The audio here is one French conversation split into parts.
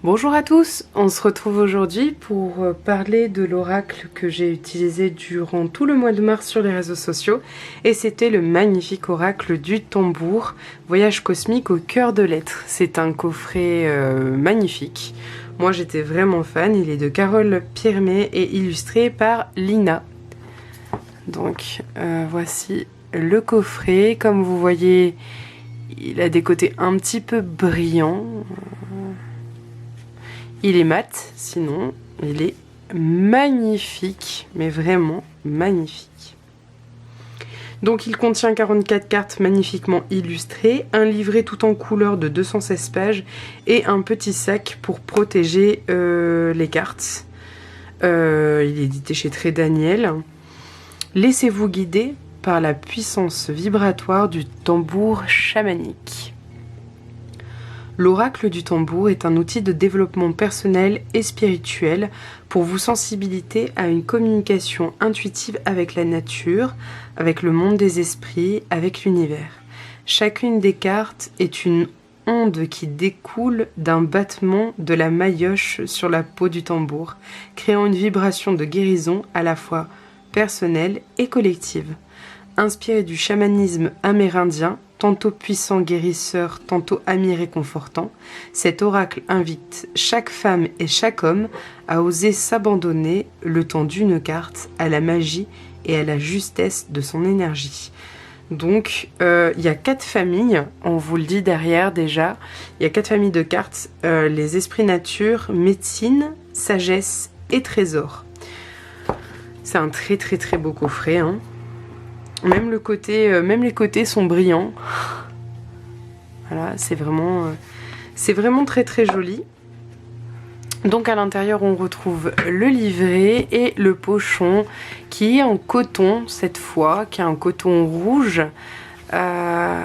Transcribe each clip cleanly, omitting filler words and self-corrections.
Bonjour à tous, on se retrouve aujourd'hui pour parler de l'oracle que j'ai utilisé durant tout le mois de mars sur les réseaux sociaux et c'était le magnifique oracle du tambour, voyage cosmique au cœur de l'être. C'est un coffret magnifique, moi j'étais vraiment fan, il est de Carole Piermet et illustré par Lina. Donc voici le coffret, comme vous voyez il a des côtés un petit peu brillants. Il est mat, sinon il est magnifique, mais vraiment magnifique. Donc il contient 44 cartes magnifiquement illustrées, un livret tout en couleur de 216 pages et un petit sac pour protéger les cartes. Il est édité chez Très Daniel. Laissez-vous guider par la puissance vibratoire du tambour chamanique. L'oracle du tambour est un outil de développement personnel et spirituel pour vous sensibiliser à une communication intuitive avec la nature, avec le monde des esprits, avec l'univers. Chacune des cartes est une onde qui découle d'un battement de la maillotche sur la peau du tambour, créant une vibration de guérison à la fois personnelle et collective. Inspiré du chamanisme amérindien, tantôt puissant guérisseur, tantôt ami réconfortant, cet oracle invite chaque femme et chaque homme à oser s'abandonner le temps d'une carte à la magie et à la justesse de son énergie. Donc, il y a 4 familles, on vous le dit derrière déjà, il y a 4 familles de cartes, les esprits nature, médecine, sagesse et trésor. C'est un très très très beau coffret, hein. Même les côtés sont brillants. Voilà, c'est vraiment très très joli. Donc à l'intérieur on retrouve le livret et le pochon qui est en coton cette fois, qui est un coton rouge. Ça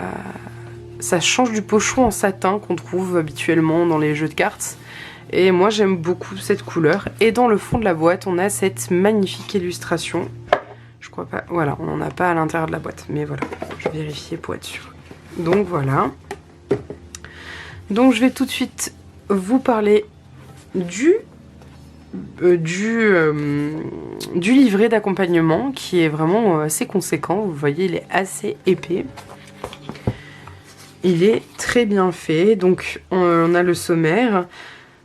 change du pochon en satin qu'on trouve habituellement dans les jeux de cartes. Et moi j'aime beaucoup cette couleur. Et dans le fond de la boîte on a cette magnifique illustration. Je crois pas, voilà, on n'en a pas à l'intérieur de la boîte, mais voilà, je vais vérifier pour être sûr. Donc voilà. Donc je vais tout de suite vous parler du livret d'accompagnement qui est vraiment assez conséquent. Vous voyez, il est assez épais. Il est très bien fait. Donc on a le sommaire.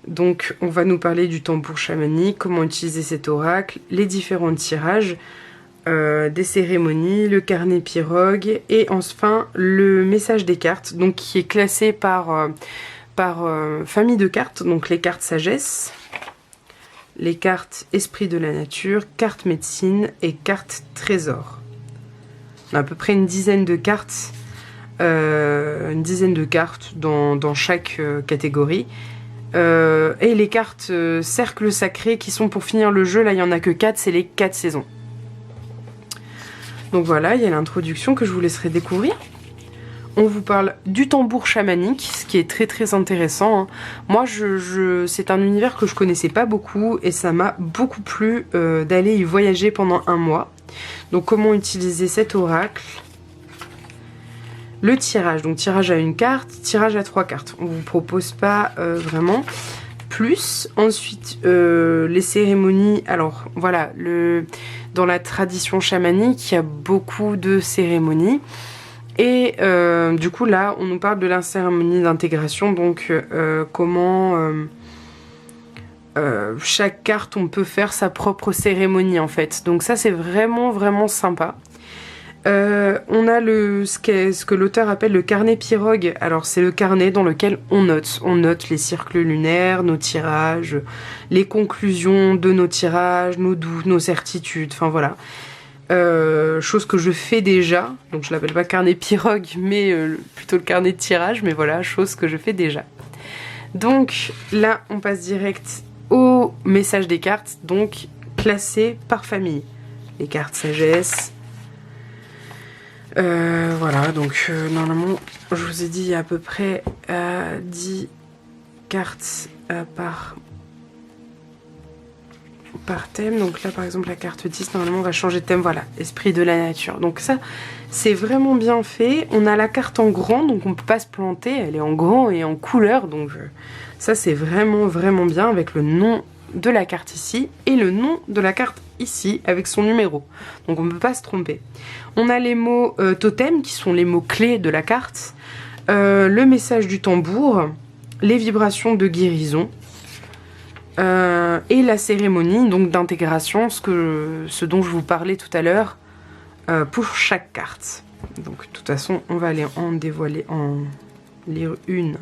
Donc on va nous parler du tambour chamanique, comment utiliser cet oracle, les différents tirages. Des cérémonies, le carnet pirogue et enfin le message des cartes, donc qui est classé par famille de cartes, donc les cartes sagesse, les cartes esprit de la nature, cartes médecine et cartes trésor. On a à peu près une dizaine de cartes dans chaque catégorie. Et les cartes cercle sacré qui sont pour finir le jeu, là il n'y en a que 4, c'est les 4 saisons. Donc voilà, il y a l'introduction que je vous laisserai découvrir. On vous parle du tambour chamanique, ce qui est très très intéressant. Moi, c'est un univers que je connaissais pas beaucoup et ça m'a beaucoup plu d'aller y voyager pendant un mois. Donc comment utiliser cet oracle? Le tirage, donc tirage à une carte, tirage à 3 cartes. On vous propose pas vraiment plus. Ensuite, les cérémonies. Alors voilà, dans la tradition chamanique, il y a beaucoup de cérémonies. Et du coup, là, on nous parle de la cérémonie d'intégration. Donc, comment chaque carte, on peut faire sa propre cérémonie, en fait. Donc ça, c'est vraiment, vraiment sympa. On a ce que l'auteur appelle le carnet pirogue. Alors c'est le carnet dans lequel on note les cercles lunaires, nos tirages, les conclusions de nos tirages, nos doutes, nos certitudes, enfin voilà. Chose que je fais déjà, donc je l'appelle pas carnet pirogue mais plutôt le carnet de tirage, mais voilà, chose que je fais déjà. Donc là on passe direct au message des cartes, donc classé par famille. Les cartes sagesse. Voilà, donc normalement, je vous ai dit, il y a à peu près 10 cartes par par thème. Donc là par exemple la carte 10 normalement on va changer de thème, voilà, esprit de la nature. Donc ça c'est vraiment bien fait. On a la carte en grand donc on peut pas se planter, elle est en grand et en couleur, donc ça c'est vraiment bien, avec le nom de la carte ici et le nom de la carte ici avec son numéro, donc on ne peut pas se tromper. On a les mots totem qui sont les mots clés de la carte, le message du tambour, les vibrations de guérison, et la cérémonie donc d'intégration, ce dont je vous parlais tout à l'heure, pour chaque carte. Donc de toute façon on va aller en dévoiler, en lire une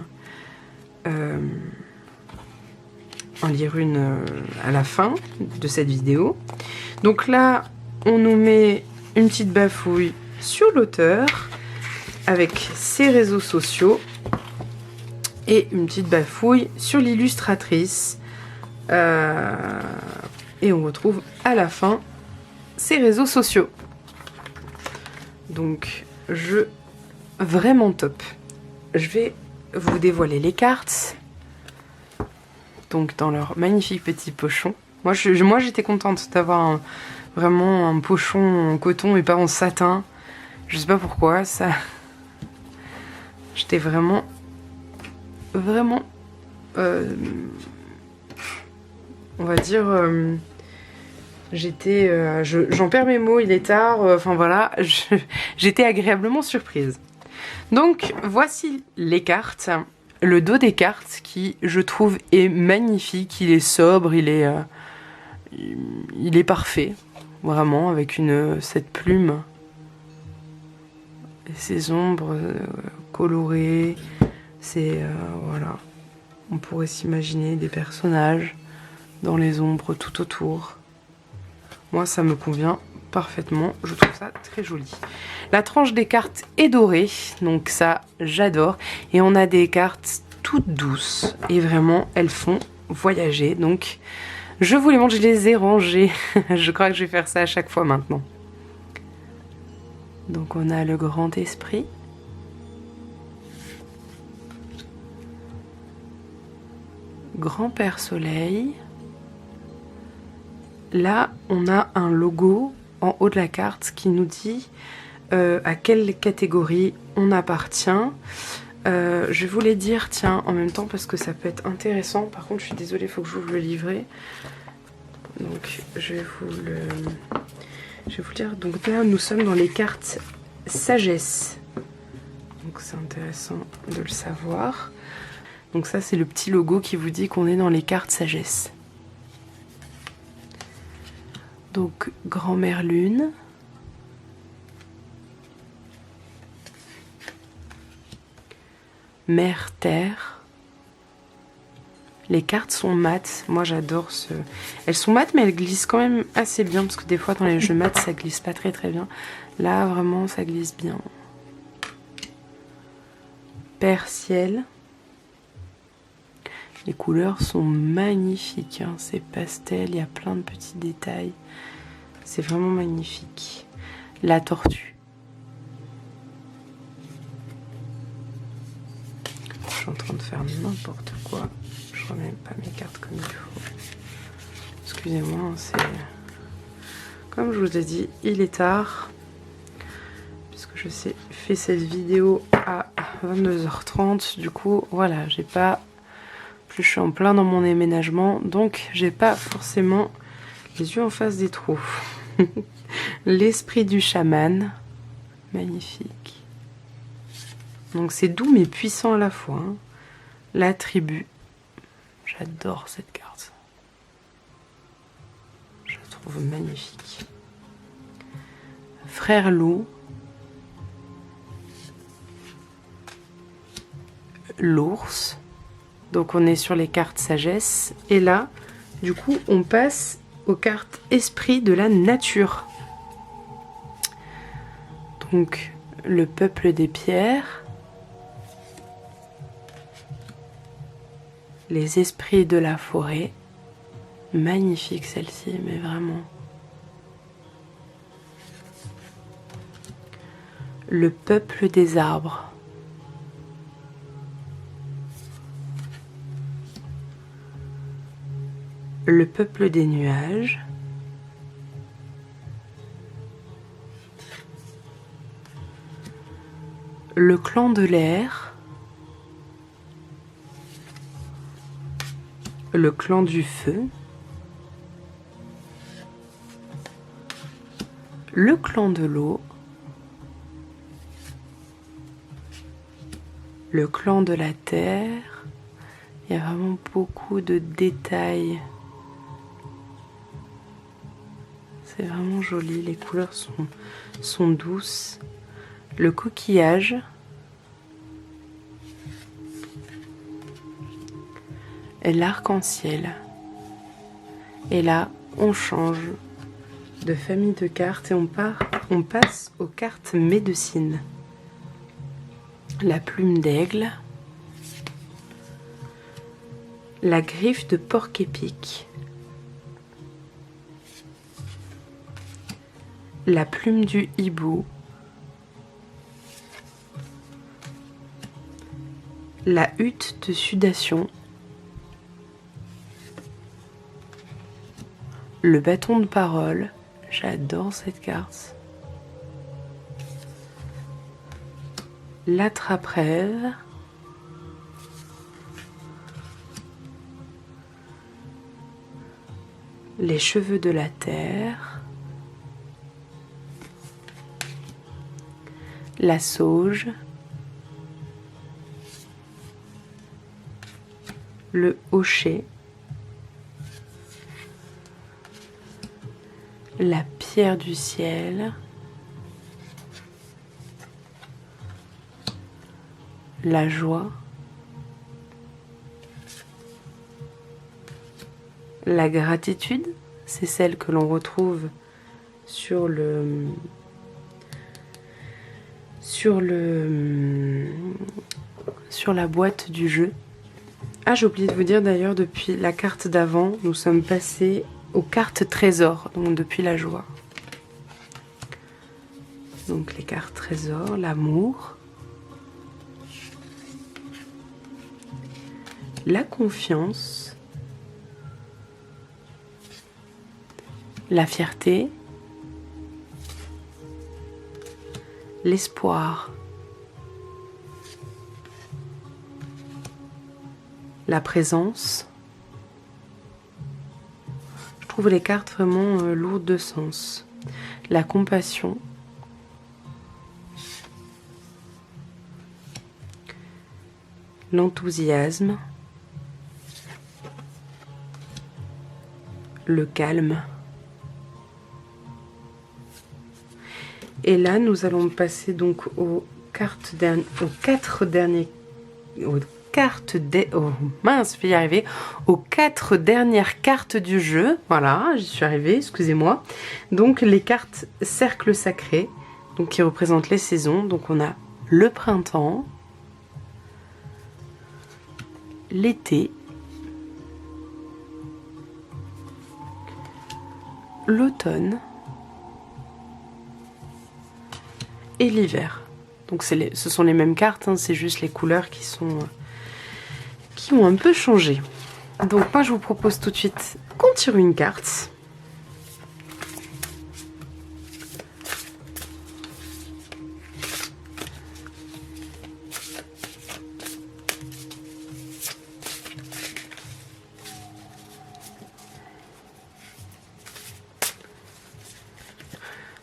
à la fin de cette vidéo. Donc là on nous met une petite bafouille sur l'auteur avec ses réseaux sociaux et une petite bafouille sur l'illustratrice, et on retrouve à la fin ses réseaux sociaux. Donc vraiment top. Je vais vous dévoiler les cartes, donc dans leur magnifique petit pochon. Moi j'étais contente d'avoir vraiment un pochon en coton et pas en satin. Je sais pas pourquoi, ça... J'étais vraiment... on va dire... j'en perds mes mots, il est tard, enfin voilà, j'étais agréablement surprise. Donc voici les cartes, le dos des cartes qui je trouve est magnifique, il est sobre, il est parfait, vraiment, avec cette plume et ces ombres colorées, voilà, on pourrait s'imaginer des personnages dans les ombres tout autour. Moi ça me convient parfaitement, je trouve ça très joli. La tranche des cartes est dorée, donc ça j'adore, et on a des cartes toutes douces et vraiment elles font voyager, donc je vous les montre, je les ai rangées. Je crois que je vais faire ça à chaque fois maintenant. Donc on a le grand esprit, grand-père soleil. Là, on a un logo en haut de la carte qui nous dit à quelle catégorie on appartient. Je vais vous les dire, tiens, en même temps, parce que ça peut être intéressant. Par contre, je suis désolée, il faut que j'ouvre le livret. Donc, je vais vous le dire. Donc là, nous sommes dans les cartes sagesse. Donc, c'est intéressant de le savoir. Donc ça, c'est le petit logo qui vous dit qu'on est dans les cartes sagesse. Donc, grand-mère lune, mère terre. Les cartes sont mates, moi j'adore Elles sont mates mais elles glissent quand même assez bien, parce que des fois dans les jeux mates ça glisse pas très bien. Là vraiment ça glisse bien. Père ciel. Les couleurs sont magnifiques, hein. C'est pastel, il y a plein de petits détails. C'est vraiment magnifique. La tortue. Je suis en train de faire n'importe quoi. Je remets pas mes cartes comme il faut. Excusez-moi, c'est... Comme je vous ai dit, il est tard. Puisque je fais cette vidéo à 22h30. Du coup, voilà, j'ai pas... Je suis en plein dans mon déménagement, donc j'ai pas forcément les yeux en face des trous. L'esprit du chaman, magnifique. Donc c'est doux mais puissant à la fois, hein. La tribu, j'adore cette carte. Je la trouve magnifique. Frère loup. L'ours. Donc on est sur les cartes sagesse. Et là, du coup, on passe aux cartes esprit de la nature. Donc, le peuple des pierres. Les esprits de la forêt. Magnifique celle-ci, mais vraiment. Le peuple des arbres. le peuple des nuages, le clan de l'air, le clan du feu, le clan de l'eau, le clan de la terre. Il y a vraiment beaucoup de détails. C'est vraiment joli, les couleurs sont douces. Le coquillage, et l'arc-en-ciel. Et là, on change de famille de cartes et on passe aux cartes médecine. La plume d'aigle, la griffe de porc-épic, la plume du hibou, la hutte de sudation, le bâton de parole, j'adore cette carte, l'attrape-rêve, les cheveux de la terre, la sauge, le hochet, la pierre du ciel, la joie, la gratitude, c'est celle que l'on retrouve sur la boîte du jeu. Ah, j'ai oublié de vous dire d'ailleurs, depuis la carte d'avant, nous sommes passés aux cartes trésors, donc depuis la joie. Donc les cartes trésors, l'amour, la confiance, la fierté, l'espoir, la présence. Je trouve les cartes vraiment lourdes de sens. La compassion, l'enthousiasme, le calme. Et là, nous allons passer donc aux quatre dernières cartes du jeu. Voilà, j'y suis arrivée, excusez-moi. Donc les cartes cercle sacré, donc qui représentent les saisons. Donc on a le printemps, l'été, l'automne et l'hiver. Donc ce sont les mêmes cartes, hein, c'est juste les couleurs qui ont un peu changé. Donc moi je vous propose tout de suite qu'on tire une carte.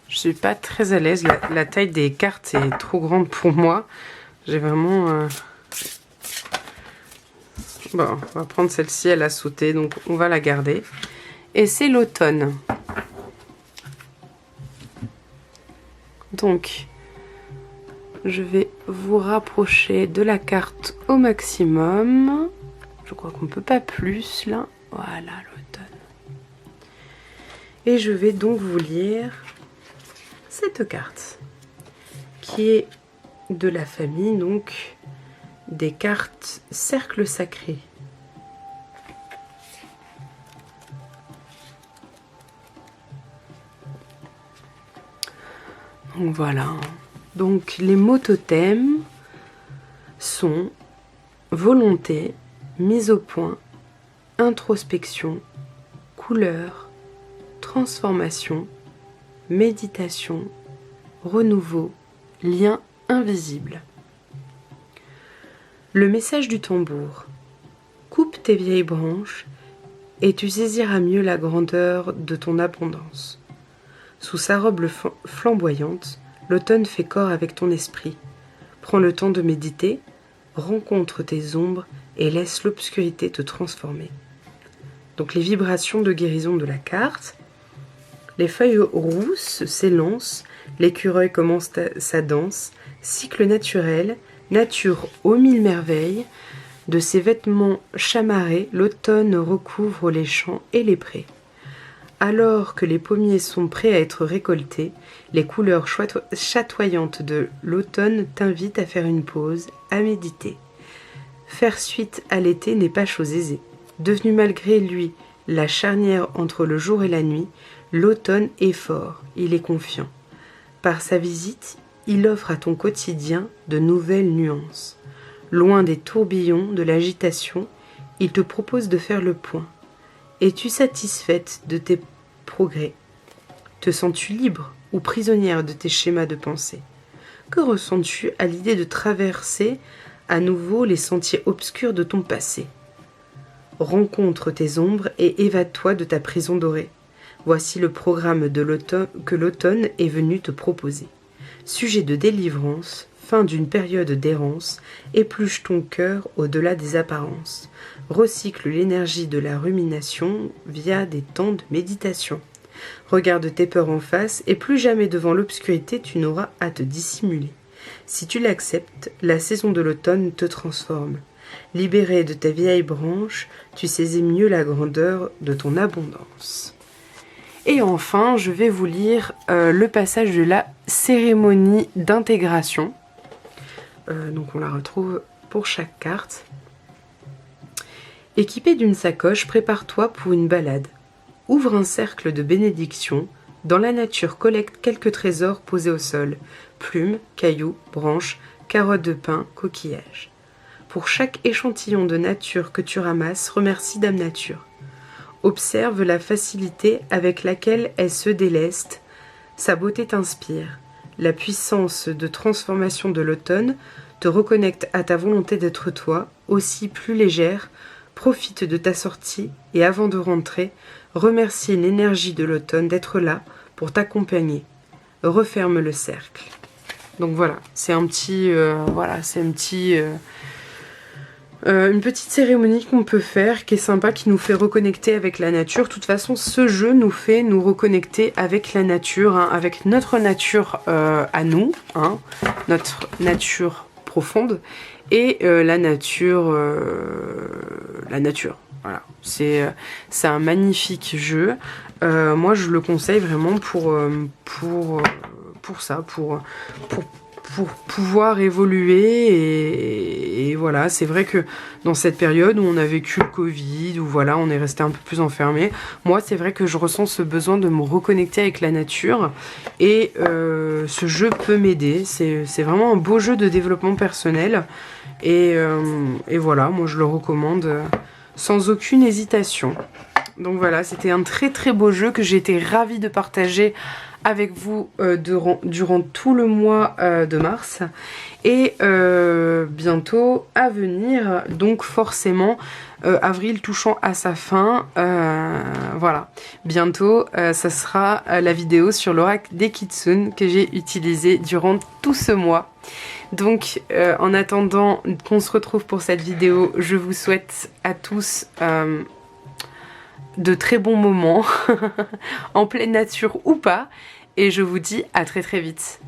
Je suis pas très à l'aise, la taille des cartes est trop grande pour moi. J'ai vraiment... Bon, on va prendre celle-ci, elle a sauté, donc on va la garder. Et c'est l'automne. Donc, je vais vous rapprocher de la carte au maximum. Je crois qu'on ne peut pas plus, là. Voilà, l'automne. Et je vais donc vous lire cette carte, qui est de la famille, donc, des cartes cercle sacré. Donc voilà. Donc les mots totems sont volonté, mise au point, introspection, couleur, transformation, méditation, renouveau, lien invisible. Le message du tambour. Coupe tes vieilles branches et tu saisiras mieux la grandeur de ton abondance. Sous sa robe flamboyante, l'automne fait corps avec ton esprit. Prends le temps de méditer, rencontre tes ombres et laisse l'obscurité te transformer. Donc les vibrations de guérison de la carte. Les feuilles rousses s'élancent, l'écureuil commence sa danse, cycle naturel, nature aux mille merveilles. De ses vêtements chamarrés, l'automne recouvre les champs et les prés. Alors que les pommiers sont prêts à être récoltés, les couleurs chatoyantes de l'automne t'invitent à faire une pause, à méditer. Faire suite à l'été n'est pas chose aisée. Devenu malgré lui la charnière entre le jour et la nuit, l'automne est fort, il est confiant. Par sa visite, il offre à ton quotidien de nouvelles nuances. Loin des tourbillons de l'agitation, il te propose de faire le point. Es-tu satisfaite de tes progrès? Te sens-tu libre ou prisonnière de tes schémas de pensée? Que ressens-tu à l'idée de traverser à nouveau les sentiers obscurs de ton passé? Rencontre tes ombres et évade-toi de ta prison dorée. Voici le programme que l'automne est venu te proposer. Sujet de délivrance, fin d'une période d'errance, épluche ton cœur au-delà des apparences. Recycle l'énergie de la rumination via des temps de méditation. Regarde tes peurs en face et plus jamais devant l'obscurité tu n'auras à te dissimuler. Si tu l'acceptes, la saison de l'automne te transforme. Libéré de tes vieilles branches, tu saisis mieux la grandeur de ton abondance. Et enfin, je vais vous lire le passage de la cérémonie d'intégration. Donc on la retrouve pour chaque carte. Équipé d'une sacoche, prépare-toi pour une balade. Ouvre un cercle de bénédiction. Dans la nature, collecte quelques trésors posés au sol. Plumes, cailloux, branches, carottes de pin, coquillages. Pour chaque échantillon de nature que tu ramasses, remercie Dame Nature. Observe la facilité avec laquelle elle se déleste. Sa beauté t'inspire. La puissance de transformation de l'automne te reconnecte à ta volonté d'être toi, aussi plus légère. Profite de ta sortie et avant de rentrer, remercie l'énergie de l'automne d'être là pour t'accompagner. Referme le cercle. Donc voilà, c'est un petit, une petite cérémonie qu'on peut faire, qui est sympa, qui nous fait reconnecter avec la nature. De toute façon, ce jeu nous fait nous reconnecter avec la nature, hein, avec notre nature à nous, hein, notre nature profonde, et la nature. Voilà, c'est un magnifique jeu. Moi, je le conseille vraiment pour ça, pour pouvoir évoluer et voilà, c'est vrai que dans cette période où on a vécu le Covid, où voilà, on est resté un peu plus enfermé, moi c'est vrai que je ressens ce besoin de me reconnecter avec la nature et ce jeu peut m'aider. C'est vraiment un beau jeu de développement personnel et voilà, moi je le recommande sans aucune hésitation. Donc voilà, c'était un très très beau jeu que j'ai été ravie de partager avec vous durant tout le mois de mars. Et bientôt à venir, donc forcément, avril touchant à sa fin, voilà. Bientôt, ça sera la vidéo sur l'oracle des Kitsune que j'ai utilisé durant tout ce mois. Donc en attendant qu'on se retrouve pour cette vidéo, je vous souhaite à tous de très bons moments en pleine nature ou pas, et je vous dis à très très vite.